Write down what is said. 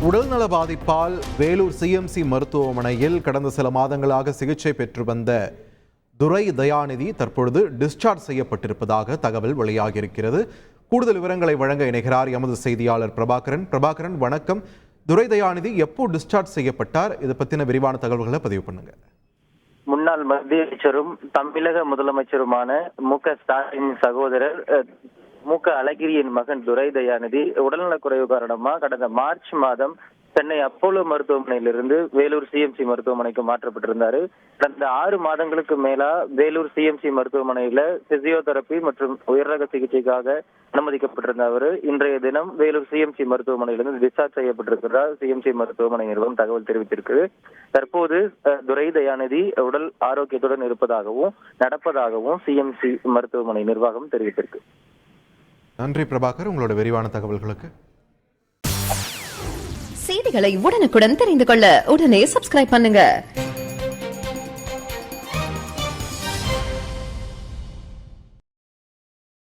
உடல்நல பாதிப்பால் வேலூர் சிஎம்சி மருத்துவமனையில் கடந்த சில மாதங்களாக சிகிச்சை பெற்று வந்த துரை தயாநிதி தற்பொழுது டிஸ்சார்ஜ் செய்யப்பட்டிருப்பதாக தகவல் வெளியாகியிருக்கிறது. கூடுதல் விவரங்களை வழங்க இணைகிறார் எமது செய்தியாளர் பிரபாகரன். வணக்கம். துரை தயாநிதி எப்போ டிஸ்சார்ஜ் செய்யப்பட்டார்? இது பற்றின விரிவான தகவல்களை பதிவு பண்ணுங்க. முன்னாள் மத்திய அமைச்சரும் தமிழக முதலமைச்சருமான மு.க.ஸ்டாலின் சகோதரர் மு.க. அழகிரியின் மகன் துரை தயாநிதி உடல்நலக்குறைவு காரணமா கடந்த மார்ச் மாதம் சென்னை அப்போலோ மருத்துவமனையிலிருந்து வேலூர் சிஎம்சி மருத்துவமனைக்கு மாற்றப்பட்டிருந்தாரு. கடந்த 6 மாதங்களுக்கு மேலா வேலூர் சிஎம்சி மருத்துவமனையில பிசியோதெரபி மற்றும் உயர்ரக சிகிச்சைக்காக அனுமதிக்கப்பட்டிருந்த அவர் இன்றைய தினம் வேலூர் சிஎம்சி மருத்துவமனையிலிருந்து டிஸ்சார்ஜ் செய்யப்பட்டிருக்கிறார். சிஎம்சி மருத்துவமனை நிறுவனம் தகவல் தெரிவித்திருக்கு. தற்போது துரை தயாநிதி உடல் ஆரோக்கியத்துடன் இருப்பதாகவும் நடப்பதாகவும் சிஎம்சி மருத்துவமனை நிர்வாகம் தெரிவித்திருக்கு. நன்றி பிரபாகர், உங்களோட விரிவான தகவல்களுக்கு. செய்திகளை உடனுக்குடன் தெரிந்து கொள்ள உடனே சப்ஸ்கிரைப் பண்ணுங்க.